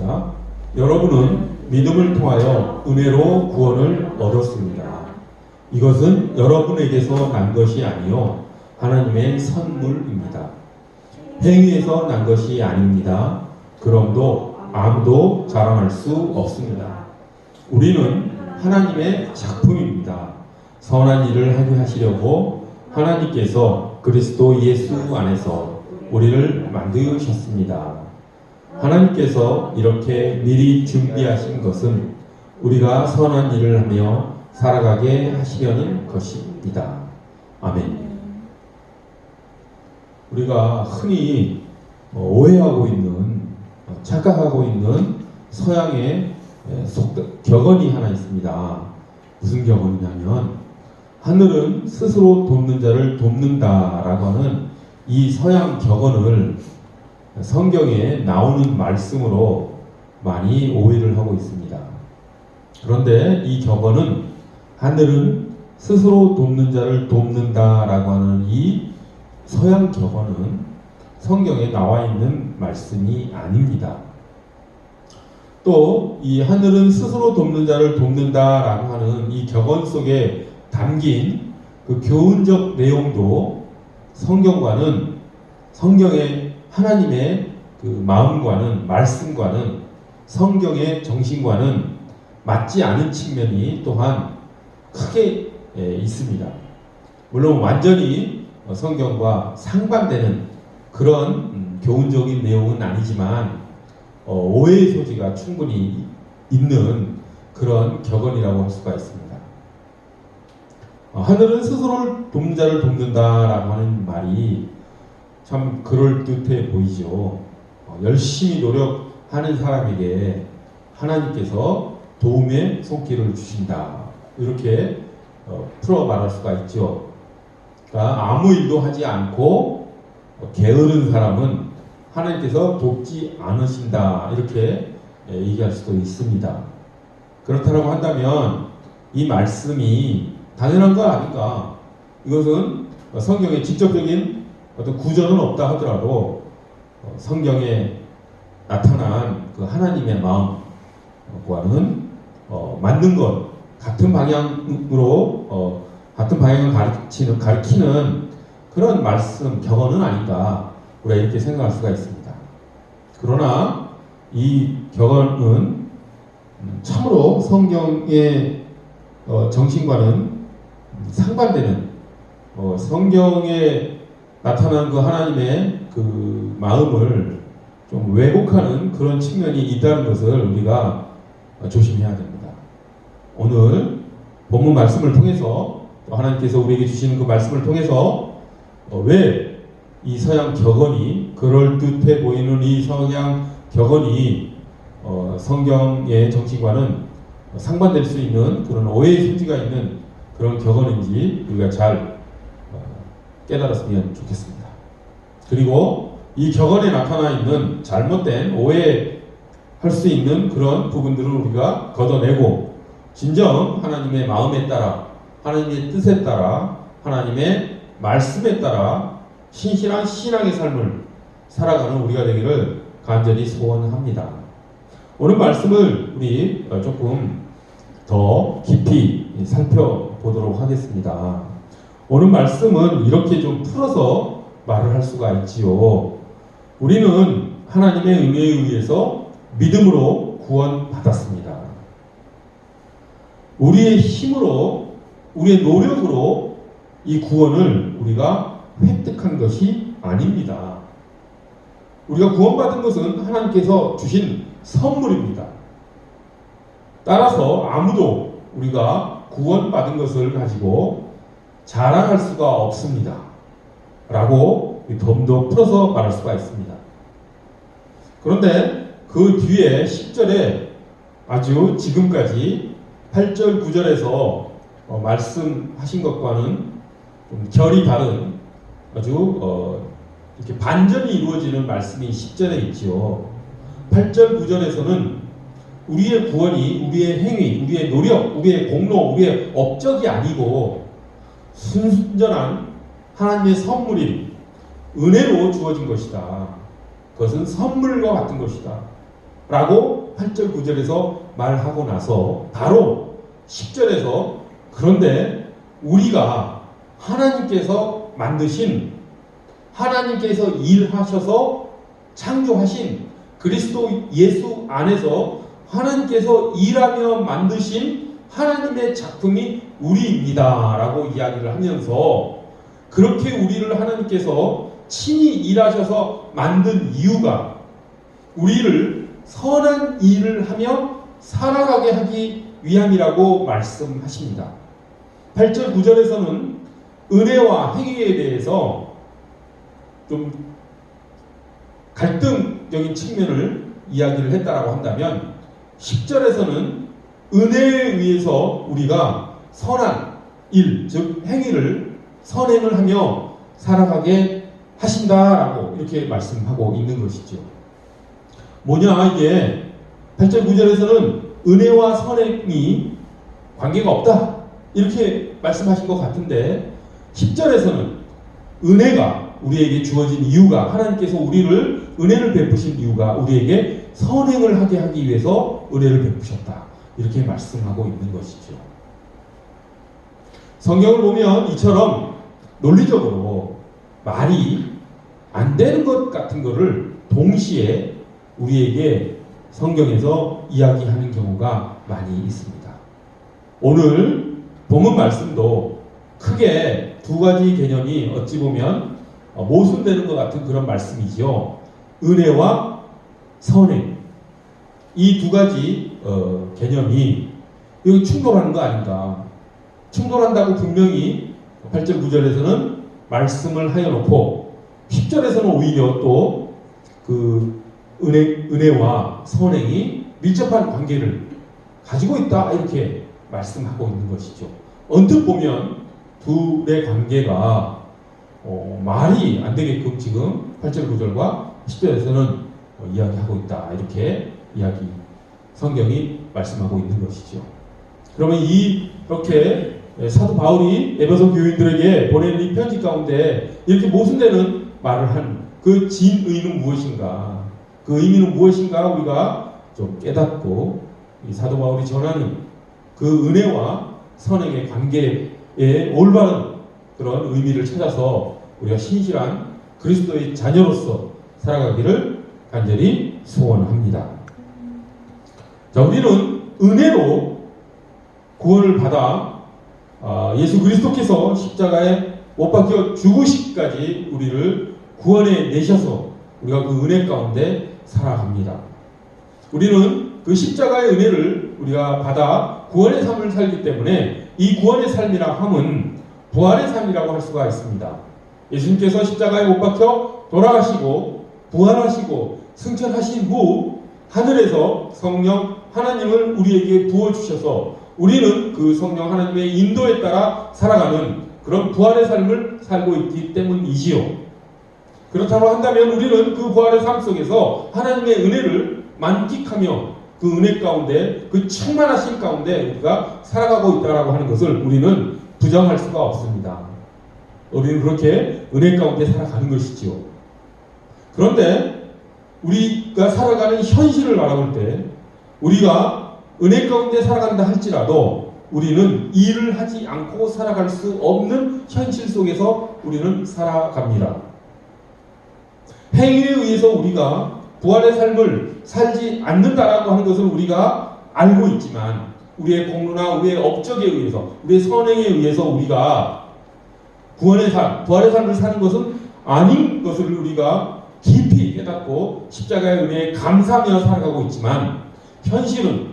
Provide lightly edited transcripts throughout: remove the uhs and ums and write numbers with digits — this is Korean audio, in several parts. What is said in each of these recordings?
자, 여러분은 믿음을 통하여 은혜로 구원을 얻었습니다. 이것은 여러분에게서 난 것이 아니요 하나님의 선물입니다. 행위에서 난 것이 아닙니다. 그럼도 아무도 자랑할 수 없습니다. 우리는 하나님의 작품입니다. 선한 일을 하게 하시려고 하나님께서 그리스도 예수 안에서 우리를 만드셨습니다. 하나님께서 이렇게 미리 준비하신 것은 우리가 선한 일을 하며 살아가게 하시려는 것입니다. 아멘. 우리가 흔히 오해하고 있는, 착각하고 있는 서양의 격언이 하나 있습니다. 무슨 격언이냐면 하늘은 스스로 돕는 자를 돕는다라고 하는 이 서양 격언을 성경에 나오는 말씀으로 많이 오해를 하고 있습니다. 그런데 이 격언은 하늘은 스스로 돕는 자를 돕는다라고 하는 이 서양 격언은 성경에 나와 있는 말씀이 아닙니다. 또 이 하늘은 스스로 돕는 자를 돕는다라고 하는 이 격언 속에 담긴 그 교훈적 내용도 성경과는 성경의 하나님의 그 마음과는 말씀과는 성경의 정신과는 맞지 않은 측면이 또한 크게 있습니다. 물론 완전히 성경과 상반되는 그런 교훈적인 내용은 아니지만 오해의 소지가 충분히 있는 그런 격언이라고 할 수가 있습니다. 하늘은 스스로를 돕는 자를 돕는다라고 하는 말이 참 그럴듯해 보이죠. 열심히 노력하는 사람에게 하나님께서 도움의 손길을 주신다. 이렇게 풀어 말할 수가 있죠. 그러니까 아무 일도 하지 않고 게으른 사람은 하나님께서 돕지 않으신다. 이렇게 얘기할 수도 있습니다. 그렇다고 한다면 이 말씀이 당연한 거 아닌가? 이것은 성경에 직접적인 어떤 구절은 없다 하더라도 성경에 나타난 그 하나님의 마음과는 맞는 것, 같은 방향으로 같은 방향을 가리키는 그런 말씀, 격언은 아닌가 우리가 이렇게 생각할 수가 있습니다. 그러나 이 격언은 참으로 성경의 정신과는 상반되는 성경에 나타난 그 하나님의 그 마음을 좀 왜곡하는 그런 측면이 있다는 것을 우리가 조심해야 됩니다. 오늘 본문 말씀을 통해서 하나님께서 우리에게 주시는 그 말씀을 통해서 왜 이 서양 격언이 그럴듯해 보이는 이 서양 격언이 성경의 정신과는 상반될 수 있는 그런 오해의 소지가 있는 그런 격언인지 우리가 잘 깨달았으면 좋겠습니다. 그리고 이 격언에 나타나 있는 잘못된 오해할 수 있는 그런 부분들을 우리가 걷어내고 진정 하나님의 마음에 따라 하나님의 뜻에 따라 하나님의 말씀에 따라 신실한 신앙의 삶을 살아가는 우리가 되기를 간절히 소원합니다. 오늘 말씀을 우리 조금 더 깊이 살펴보도록 하겠습니다. 오늘 말씀은 이렇게 좀 풀어서 말을 할 수가 있지요. 우리는 하나님의 은혜에 의해서 믿음으로 구원받았습니다. 우리의 힘으로, 우리의 노력으로 이 구원을 우리가 획득한 것이 아닙니다. 우리가 구원받은 것은 하나님께서 주신 선물입니다. 따라서 아무도 우리가 구원받은 것을 가지고 자랑할 수가 없습니다. 라고 좀 더 풀어서 말할 수가 있습니다. 그런데 그 뒤에 10절에 아주 지금까지 8절, 9절에서 말씀하신 것과는 좀 결이 다른 아주 이렇게 반전이 이루어지는 말씀이 10절에 있지요. 8절, 9절에서는 우리의 구원이 우리의 행위, 우리의 노력, 우리의 공로, 우리의 업적이 아니고 순전한 하나님의 선물인 은혜로 주어진 것이다. 그것은 선물과 같은 것이다. 라고 8절 9절에서 말하고 나서 바로 10절에서 그런데 우리가 하나님께서 만드신, 하나님께서 일하셔서 창조하신 그리스도 예수 안에서 하나님께서 일하며 만드신 하나님의 작품이 우리입니다 라고 이야기를 하면서, 그렇게 우리를 하나님께서 친히 일하셔서 만든 이유가 우리를 선한 일을 하며 살아가게 하기 위함이라고 말씀하십니다. 8절 9절에서는 은혜와 행위에 대해서 좀 갈등적인 측면을 이야기를 했다라고 한다면, 10절에서는 은혜에 의해서 우리가 선한 일, 즉 행위를 선행을 하며 살아가게 하신다라고 이렇게 말씀하고 있는 것이죠. 뭐냐 이게, 8절 9절에서는 은혜와 선행이 관계가 없다 이렇게 말씀하신 것 같은데, 10절에서는 은혜가 우리에게 주어진 이유가, 하나님께서 우리를 은혜를 베푸신 이유가 우리에게 선행을 하게 하기 위해서 은혜를 베푸셨다 이렇게 말씀하고 있는 것이죠. 성경을 보면 이처럼 논리적으로 말이 안 되는 것 같은 것을 동시에 우리에게 성경에서 이야기하는 경우가 많이 있습니다. 오늘 본문 말씀도 크게 두 가지 개념이 어찌 보면 모순되는 것 같은 그런 말씀이지요. 은혜와 선행, 이 두 가지 개념이 여기 충돌하는 거 아닌가. 충돌한다고 분명히 8절 9절에서는 말씀을 하여 놓고 10절에서는 오히려 또 그 은혜와 선행이 밀접한 관계를 가지고 있다 이렇게 말씀하고 있는 것이죠. 언뜻 보면 둘의 관계가 말이 안 되게끔 지금 8절 9절과 10절에서는 이야기하고 있다 이렇게 성경이 말씀하고 있는 것이죠. 그러면 이렇게 사도 바울이 에베소 교인들에게 보내는 이 편지 가운데 이렇게 모순되는 말을 한 그 진의는 무엇인가, 그 의미는 무엇인가 우리가 좀 깨닫고 이 사도 바울이 전하는 그 은혜와 선행의 관계에 올바른 그런 의미를 찾아서 우리가 신실한 그리스도의 자녀로서 살아가기를 간절히 소원합니다. 자, 우리는 은혜로 구원을 받아 예수 그리스도께서 십자가에 못 박혀 죽으시기까지 우리를 구원해 내셔서 우리가 그 은혜 가운데 살아갑니다. 우리는 그 십자가의 은혜를 우리가 받아 구원의 삶을 살기 때문에 이 구원의 삶이라 함은 부활의 삶이라고 할 수가 있습니다. 예수님께서 십자가에 못 박혀 돌아가시고 부활하시고 승천하신 후 하늘에서 성령 하나님을 우리에게 부어주셔서 우리는 그 성령 하나님의 인도에 따라 살아가는 그런 부활의 삶을 살고 있기 때문이지요. 그렇다고 한다면 우리는 그 부활의 삶 속에서 하나님의 은혜를 만끽하며 그 은혜 가운데, 그 충만하신 가운데 우리가 살아가고 있다라고 하는 것을 우리는 부정할 수가 없습니다. 우리는 그렇게 은혜 가운데 살아가는 것이지요. 그런데 우리가 살아가는 현실을 바라볼 때 우리가 은혜 가운데 살아간다 할지라도 우리는 일을 하지 않고 살아갈 수 없는 현실 속에서 우리는 살아갑니다. 행위에 의해서 우리가 부활의 삶을 살지 않는다라고 하는 것을 우리가 알고 있지만 우리의 공로나 우리의 업적에 의해서, 우리의 선행에 의해서 우리가 구원의 삶, 부활의 삶을 사는 것은 아닌 것을 우리가 깊이 깨닫고 십자가의 은혜에 감사하며 살아가고 있지만, 현실은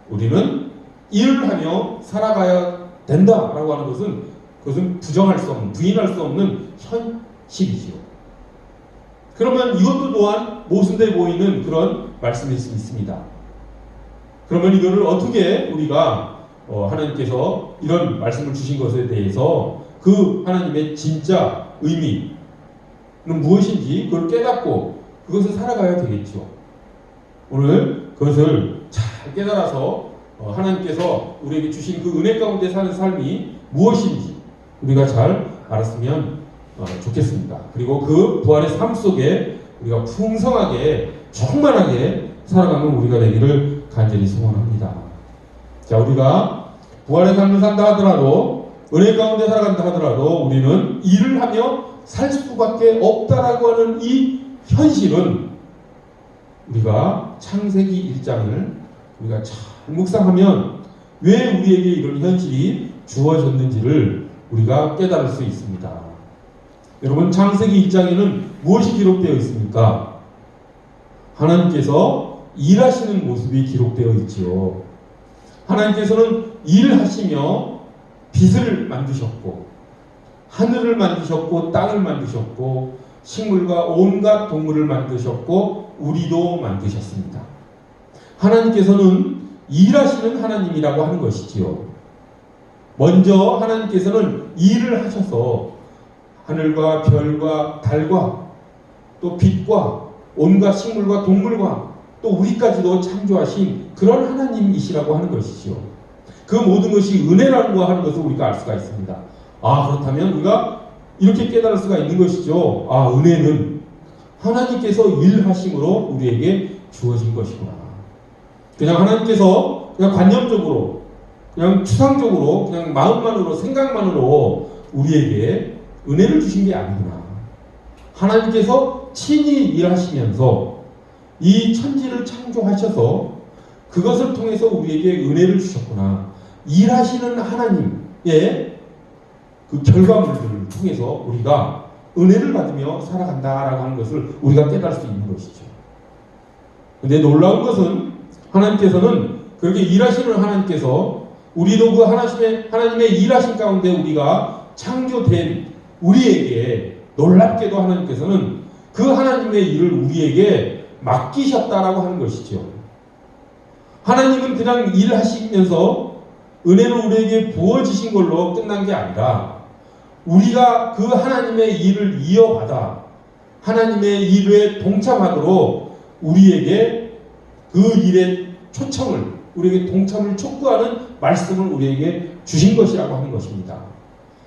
우리는 일을 하며 살아가야 된다라고 하는 것은 그것은 부정할 수 없는, 부인할 수 없는 현실이지요. 그러면 이것도 또한 모순돼 보이는 그런 말씀이 있습니다. 그러면 이거를 어떻게 우리가 하나님께서 이런 말씀을 주신 것에 대해서 그 하나님의 진짜 의미는 무엇인지 그걸 깨닫고 그것을 살아가야 되겠죠. 오늘 그것을 잘 깨달아서 하나님께서 우리에게 주신 그 은혜 가운데 사는 삶이 무엇인지 우리가 잘 알았으면 좋겠습니다. 그리고 그 부활의 삶 속에 우리가 풍성하게 충만하게 살아가는 우리가 되기를 간절히 소원합니다. 자, 우리가 부활의 삶을 산다 하더라도, 은혜 가운데 살아간다 하더라도 우리는 일을 하며 살 수밖에 없다라고 하는 이 현실은 우리가 창세기 1장을 우리가 잘 묵상하면 왜 우리에게 이런 현실이 주어졌는지를 우리가 깨달을 수 있습니다. 여러분, 창세기 1장에는 무엇이 기록되어 있습니까? 하나님께서 일하시는 모습이 기록되어 있지요. 하나님께서는 일하시며 빛을 만드셨고, 하늘을 만드셨고, 땅을 만드셨고, 식물과 온갖 동물을 만드셨고, 우리도 만드셨습니다. 하나님께서는 일하시는 하나님이라고 하는 것이지요. 먼저 하나님께서는 일을 하셔서 하늘과 별과 달과 또 빛과 온갖 식물과 동물과 또 우리까지도 창조하신 그런 하나님이시라고 하는 것이지요. 그 모든 것이 은혜라는 거 하는 것을 우리가 알 수가 있습니다. 아, 그렇다면 우리가 이렇게 깨달을 수가 있는 것이죠. 아, 은혜는 하나님께서 일하심으로 우리에게 주어진 것이구나. 그냥 하나님께서 그냥 관념적으로, 그냥 추상적으로, 그냥 마음만으로, 생각만으로 우리에게 은혜를 주신 게 아니구나. 하나님께서 친히 일하시면서 이 천지를 창조하셔서 그것을 통해서 우리에게 은혜를 주셨구나. 일하시는 하나님의 그 결과물들을 통해서 우리가 은혜를 받으며 살아간다라고 하는 것을 우리가 깨달을 수 있는 것이죠. 근데 놀라운 것은 하나님께서는 그렇게 일하시는 하나님께서 우리도 그 하나님의 일하신 가운데 우리가 창조된 우리에게 놀랍게도 하나님께서는 그 하나님의 일을 우리에게 맡기셨다라고 하는 것이죠. 하나님은 그냥 일하시면서 은혜를 우리에게 부어주신 걸로 끝난 게 아니라 우리가 그 하나님의 일을 이어받아 하나님의 일에 동참하도록 우리에게 그 일의 초청을, 우리에게 동참을 촉구하는 말씀을 우리에게 주신 것이라고 하는 것입니다.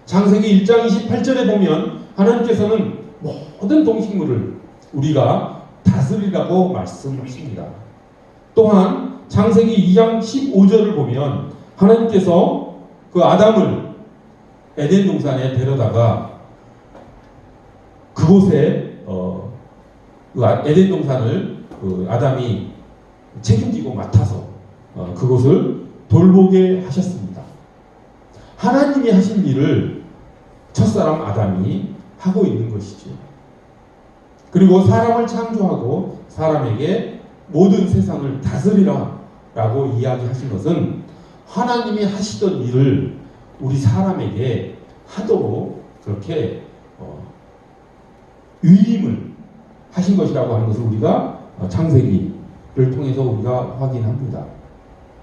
창세기 1장 28절에 보면 하나님께서는 모든 동식물을 우리가 다스리라고 말씀하십니다. 또한 창세기 2장 15절을 보면 하나님께서 그 아담을 에덴 동산에 데려다가 그곳에 에덴 동산을 아담이 책임지고 맡아서 그곳을 돌보게 하셨습니다. 하나님이 하신 일을 첫사람 아담이 하고 있는 것이죠. 그리고 사람을 창조하고 사람에게 모든 세상을 다스리라 라고 이야기하신 것은 하나님이 하시던 일을 우리 사람에게 하도록 그렇게 위임을 하신 것이라고 하는 것을 우리가 창세기를 통해서 우리가 확인합니다.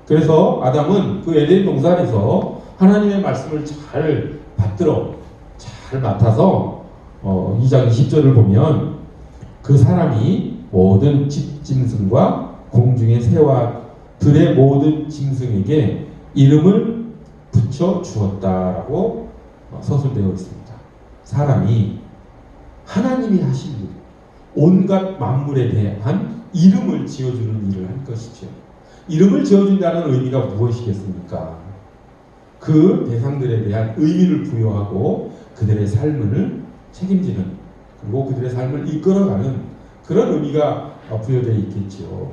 그래서 아담은 그 에덴 동산에서 하나님의 말씀을 잘 받들어 잘 맡아서 2장 20절을 보면 그 사람이 모든 집짐승과 공중의 새와 들의 모든 짐승에게 이름을 붙여 주었다라고 서술되어 있습니다. 사람이 하나님이 하신 일, 온갖 만물에 대한 이름을 지어주는 일을 할 것이죠. 이름을 지어준다는 의미가 무엇이겠습니까? 그 대상들에 대한 의미를 부여하고 그들의 삶을 책임지는, 그리고 그들의 삶을 이끌어가는 그런 의미가 부여되어 있겠죠.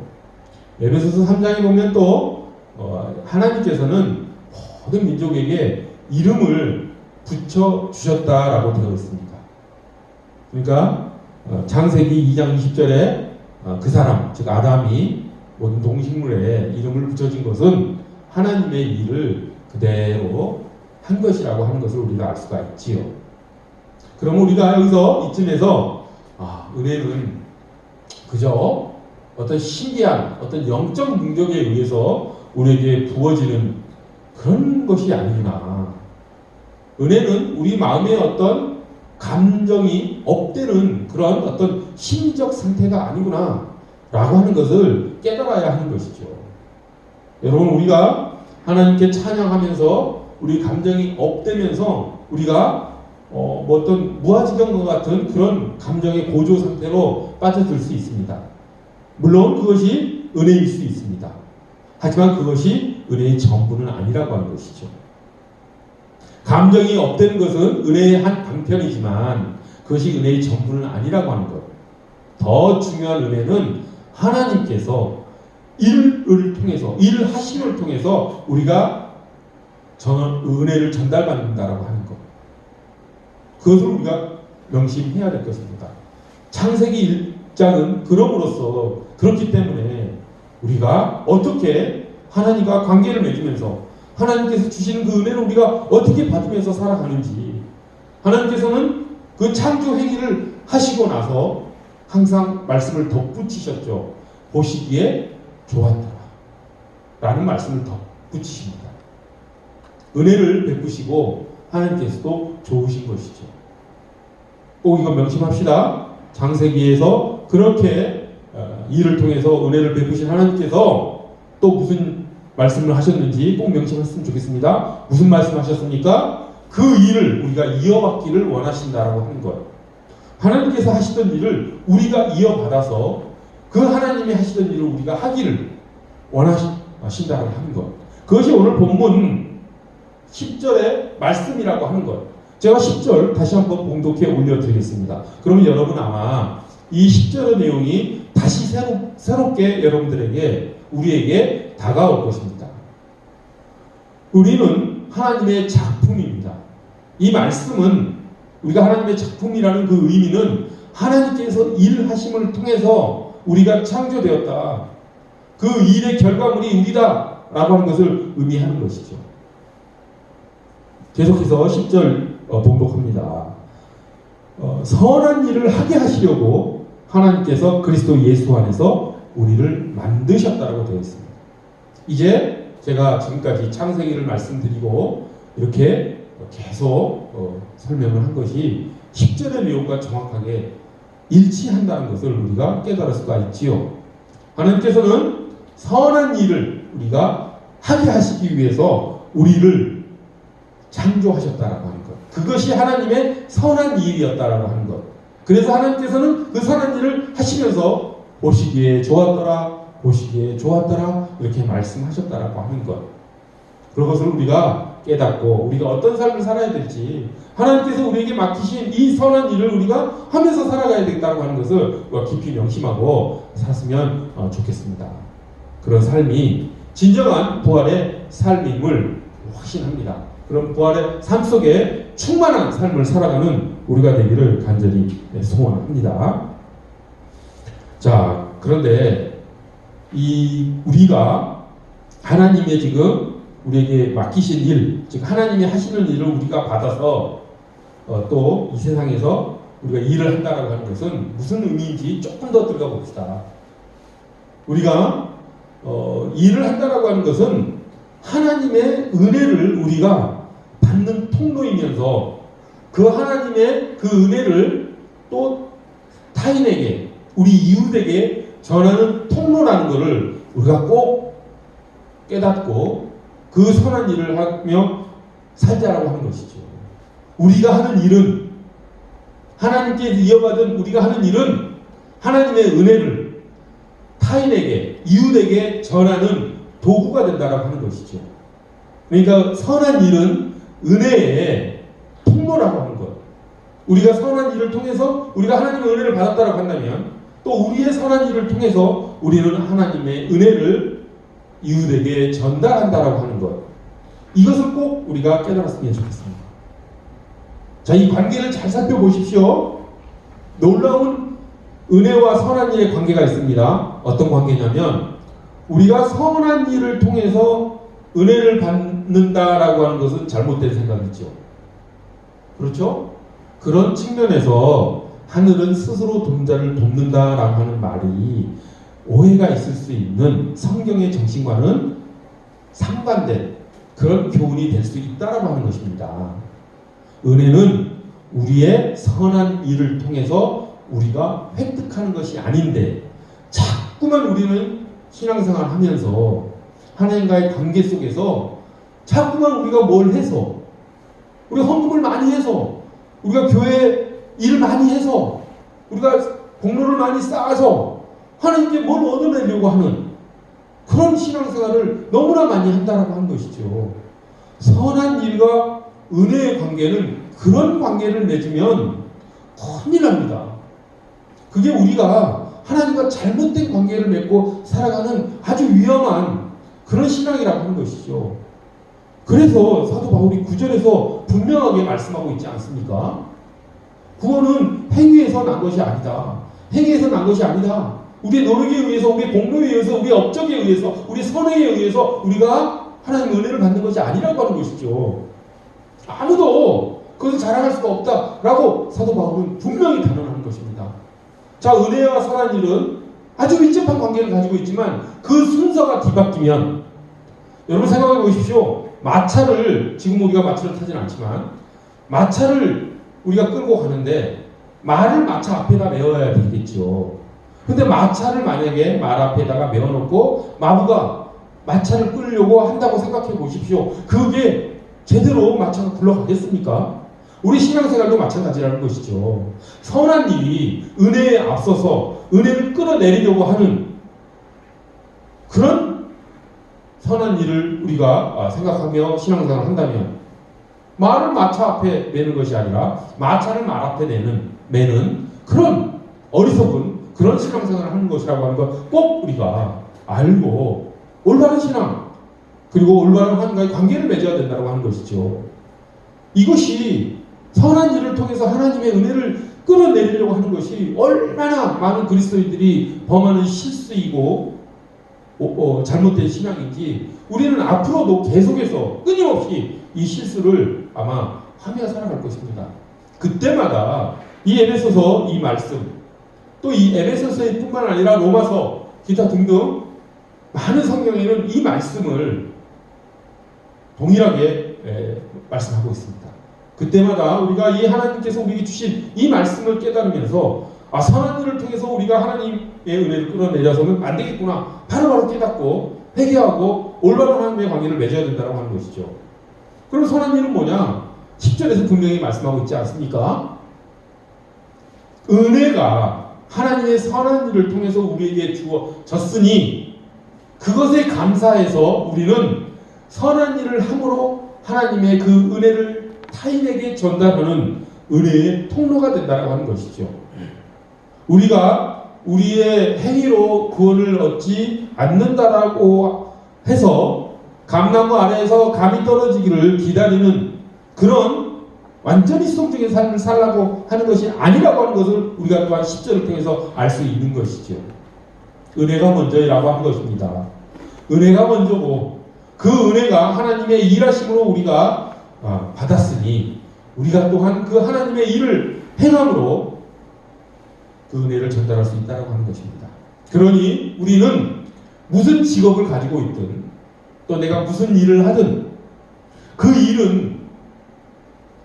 에베소서 3장에 보면 또 하나님께서는 모든 민족에게 이름을 붙여 주셨다라고 되어 있습니다. 그러니까 창세기 2장 20절에 그 사람, 즉 아담이 모든 동식물에 이름을 붙여진 것은 하나님의 일을 그대로 한 것이라고 하는 것을 우리가 알 수가 있지요. 그럼 우리가 여기서 이쯤에서 은혜는 그저 어떤 신비한 어떤 영적 능력에 의해서 우리에게 부어지는 그런 것이 아니구나. 은혜는 우리 마음에 어떤 감정이 업되는 그런 어떤 심리적 상태가 아니구나 라고 하는 것을 깨달아야 하는 것이죠. 여러분, 우리가 하나님께 찬양하면서 우리 감정이 업되면서 우리가 어떤 무아지경과 같은 그런 감정의 고조 상태로 빠져들 수 있습니다. 물론 그것이 은혜일 수 있습니다. 하지만 그것이 은혜의 전부는 아니라고 하는 것이죠. 감정이 업되는 것은 은혜의 한 방편이지만 그것이 은혜의 전부는 아니라고 하는 것. 더 중요한 은혜는 하나님께서 일을 통해서, 일을 하심을 통해서 우리가 은혜를 전달받는다라고 하는 것. 그것을 우리가 명심해야 될 것입니다. 창세기 1장은 그럼으로써 그렇기 때문에 우리가 어떻게 하나님과 관계를 맺으면서 하나님께서 주시는 그 은혜를 우리가 어떻게 받으면서 살아가는지, 하나님께서는 그 창조 행위를 하시고 나서 항상 말씀을 덧붙이셨죠. 보시기에 좋았더라 라는 말씀을 덧붙이십니다. 은혜를 베푸시고 하나님께서도 좋으신 것이죠. 꼭 이거 명심합시다. 창세기에서 그렇게 일을 통해서 은혜를 베푸신 하나님께서 또 무슨 말씀을 하셨는지 꼭 명심했으면 좋겠습니다. 무슨 말씀하셨습니까? 그 일을 우리가 이어받기를 원하신다라고 하는 것. 하나님께서 하시던 일을 우리가 이어받아서 그 하나님이 하시던 일을 우리가 하기를 원하신다라고 하는 것. 그것이 오늘 본문 10절의 말씀이라고 하는 것. 제가 10절 다시 한번 봉독해 올려드리겠습니다. 그러면 여러분 아마 이 10절의 내용이 다시 새롭게 여러분들에게, 우리에게 다가올 것입니다. 우리는 하나님의 작품입니다. 이 말씀은 우리가 하나님의 작품이라는 그 의미는 하나님께서 일하심을 통해서 우리가 창조되었다. 그 일의 결과물이 우리다 라고 하는 것을 의미하는 것이죠. 계속해서 10절 봉독합니다. 선한 일을 하게 하시려고 하나님께서 그리스도 예수 안에서 우리를 만드셨다고 되어 있습니다. 이제 제가 지금까지 창세기를 말씀드리고 이렇게 계속 설명을 한 것이 10절의 내용과 정확하게 일치한다는 것을 우리가 깨달을 수가 있지요. 하나님께서는 선한 일을 우리가 하게 하시기 위해서 우리를 창조하셨다라고 하는 것. 그것이 하나님의 선한 일이었다라고 하는 것. 그래서 하나님께서는 그 선한 일을 하시면서 보시기에 좋았더라, 보시기에 좋았더라 이렇게 말씀하셨다라고 하는 것. 그것을 우리가 깨닫고 우리가 어떤 삶을 살아야 될지, 하나님께서 우리에게 맡기신 이 선한 일을 우리가 하면서 살아가야 되겠다고 하는 것을 깊이 명심하고 살았으면 좋겠습니다. 그런 삶이 진정한 부활의 삶임을 확신합니다. 그런 부활의 삶 속에 충만한 삶을 살아가는 우리가 되기를 간절히 소원합니다. 자, 그런데 우리가 하나님의 지금 우리에게 맡기신 일, 즉 하나님이 하시는 일을 우리가 받아서 또 이 세상에서 우리가 일을 한다라고 하는 것은 무슨 의미인지 조금 더 들어가 봅시다. 우리가 일을 한다라고 하는 것은 하나님의 은혜를 우리가 받는 통로이면서 그 하나님의 그 은혜를 또 타인에게, 우리 이웃에게 전하는 통로라는 것을 우리가 꼭 깨닫고 그 선한 일을 하며 살자라고 하는 것이죠. 우리가 하는 일은, 하나님께 이어받은 우리가 하는 일은 하나님의 은혜를 타인에게, 이웃에게 전하는 도구가 된다라고 하는 것이죠. 그러니까 선한 일은 은혜의 통로라고 하는 것. 우리가 선한 일을 통해서 우리가 하나님의 은혜를 받았다라고 한다면 또 우리의 선한 일을 통해서 우리는 하나님의 은혜를 이웃에게 전달한다라고 하는 것. 이것을 꼭 우리가 깨달았으면 좋겠습니다. 자, 이 관계를 잘 살펴보십시오. 놀라운 은혜와 선한 일의 관계가 있습니다. 어떤 관계냐면 우리가 선한 일을 통해서 은혜를 받는다라고 하는 것은 잘못된 생각이죠. 그렇죠? 그런 측면에서 하늘은 스스로 동자를 돕는다라고 하는 말이 오해가 있을 수 있는 성경의 정신과는 상반된 그런 교훈이 될 수 있다라고 하는 것입니다. 은혜는 우리의 선한 일을 통해서 우리가 획득하는 것이 아닌데 자꾸만 우리는 신앙생활 하면서 하나님과의 관계 속에서 자꾸만 우리가 뭘 해서, 우리가 헌금을 많이 해서, 우리가 교회 일을 많이 해서, 우리가 공로를 많이 쌓아서 하나님께 뭘 얻어내려고 하는 그런 신앙생활을 너무나 많이 한다라고 하는 것이죠. 선한 일과 은혜의 관계는 그런 관계를 맺으면 큰일 납니다. 그게 우리가 하나님과 잘못된 관계를 맺고 살아가는 아주 위험한 그런 신앙이라고 하는 것이죠. 그래서 사도 바울이 9절에서 분명하게 말씀하고 있지 않습니까? 구원은 행위에서 난 것이 아니다. 행위에서 난 것이 아니다. 우리의 노력에 의해서, 우리의 공로에 의해서, 우리의 업적에 의해서, 우리의 선행에 의해서 우리가 하나님의 은혜를 받는 것이 아니라고 하는 것이죠. 아무도 그것을 자랑할 수가 없다라고 사도 바울은 분명히 단언하는 것입니다. 자, 은혜와 선한 일은 아주 밀접한 관계를 가지고 있지만 그 순서가 뒤바뀌면, 여러분 생각해 보십시오. 마차를, 지금 우리가 마차를 타진 않지만 마차를 우리가 끌고 가는데 말을 마차 앞에다 메워야 되겠죠. 근데 마차를 만약에 말 앞에다가 메워놓고 마부가 마차를 끌려고 한다고 생각해 보십시오. 그게 제대로 마차가 굴러가겠습니까? 우리 신앙생활도 마찬가지라는 것이죠. 선한 일이 은혜에 앞서서 은혜를 끌어내리려고 하는 그런 선한 일을 우리가 생각하며 신앙생활을 한다면, 말을 마차 앞에 매는 것이 아니라 마차를 말 앞에 매는 그런 어리석은 그런 신앙생활을 하는 것이라고 하는 것 꼭 우리가 알고 올바른 신앙, 그리고 올바른 하나님과의 관계를 맺어야 된다고 하는 것이죠. 이것이 선한 일을 통해서 하나님의 은혜를 끌어내리려고 하는 것이 얼마나 많은 그리스도인들이 범하는 실수이고 잘못된 신앙인지 우리는 앞으로도 계속해서 끊임없이 이 실수를 아마 하며 살아갈 것입니다. 그때마다 이 에베소서 이 말씀, 또 이 에베소서의 뿐만 아니라 로마서, 기타 등등 많은 성경에는 이 말씀을 동일하게 말씀하고 있습니다. 그때마다 우리가 이 하나님께서 우리에게 주신 이 말씀을 깨달으면서 선한 일을 통해서 우리가 하나님의 은혜를 끌어내려서는 안 되겠구나, 바로바로 깨닫고 회개하고 올바른 하나님의 관계를 맺어야 된다고 하는 것이죠. 그럼 선한 일은 뭐냐? 10절에서 분명히 말씀하고 있지 않습니까? 은혜가 하나님의 선한 일을 통해서 우리에게 주어졌으니 그것에 감사해서 우리는 선한 일을 함으로 하나님의 그 은혜를 타인에게 전달하는 은혜의 통로가 된다고 하는 것이죠. 우리가 우리의 행위로 구원을 얻지 않는다라고 해서 감나무 아래에서 감이 떨어지기를 기다리는 그런 완전히 수동적인 삶을 살라고 하는 것이 아니라고 하는 것을 우리가 또한 10절을 통해서 알 수 있는 것이죠. 은혜가 먼저라고 하는 것입니다. 은혜가 먼저고 그 은혜가 하나님의 일하심으로 우리가 받았으니 우리가 또한 그 하나님의 일을 행함으로 그 은혜를 전달할 수 있다고 하는 것입니다. 그러니 우리는 무슨 직업을 가지고 있든 또 내가 무슨 일을 하든 그 일은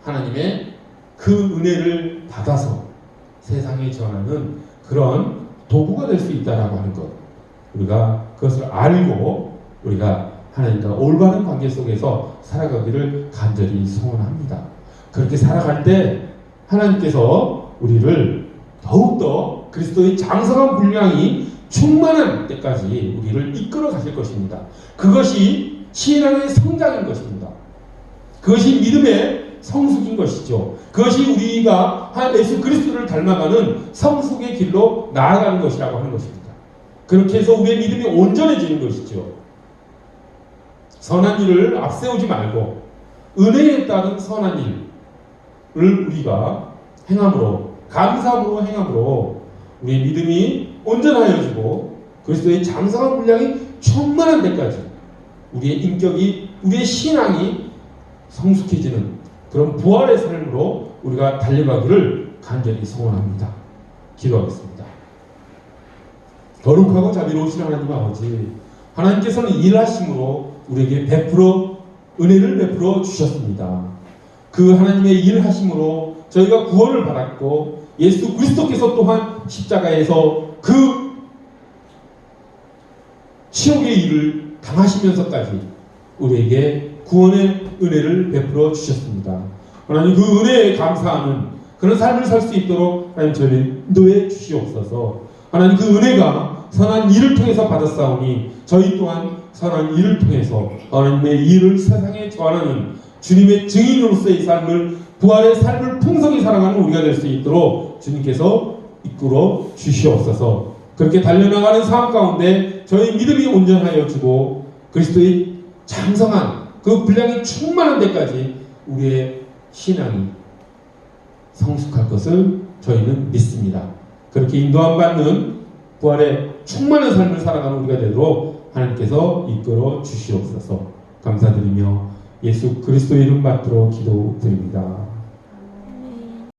하나님의 그 은혜를 받아서 세상에 전하는 그런 도구가 될 수 있다라고 하는 것, 우리가 그것을 알고 우리가 하나님과 올바른 관계 속에서 살아가기를 간절히 소원합니다. 그렇게 살아갈 때 하나님께서 우리를 더욱더 그리스도의 장성한 분량이 충만한 때까지 우리를 이끌어 가실 것입니다. 그것이 신앙의 성장인 것입니다. 그것이 믿음의 성숙인 것이죠. 그것이 우리가 예수 그리스도를 닮아가는 성숙의 길로 나아가는 것이라고 하는 것입니다. 그렇게 해서 우리의 믿음이 온전해지는 것이죠. 선한 일을 앞세우지 말고 은혜에 따른 선한 일을 우리가 행함으로, 감사함으로 행함으로 우리의 믿음이 온전하여지고 그리스도의 장성한 분량이 충만한 데까지 우리의 인격이, 우리의 신앙이 성숙해지는 그런 부활의 삶으로 우리가 달려가기를 간절히 소원합니다. 기도하겠습니다. 거룩하고 자비로우신 하나님 아버지, 하나님께서는 일하심으로 우리에게 은혜를 베풀어 주셨습니다. 그 하나님의 일하심으로 저희가 구원을 받았고 예수 그리스도께서 또한 십자가에서 그 치욕의 일을 당하시면서까지 우리에게 구원의 은혜를 베풀어 주셨습니다. 하나님, 그 은혜에 감사하는 그런 삶을 살 수 있도록 하나님 저희를 인도해 주시옵소서. 하나님, 그 은혜가 선한 일을 통해서 받았사오니 저희 또한 선한 일을 통해서 하나님의 일을 세상에 전하는 주님의 증인으로서의 삶을, 부활의 삶을 풍성히 살아가는 우리가 될 수 있도록 주님께서 이끌어 주시옵소서. 그렇게 달려나가는 삶 가운데 저희 믿음이 온전하여 주고 그리스도의 장성한 그 분량이 충만한 데까지 우리의 신앙이 성숙할 것을 저희는 믿습니다. 그렇게 인도함 받는 부활의 충만한 삶을 살아가는 우리가 되도록 하나님께서 이끌어 주시옵소서. 감사드리며 예수 그리스도의 이름 받들어 기도드립니다.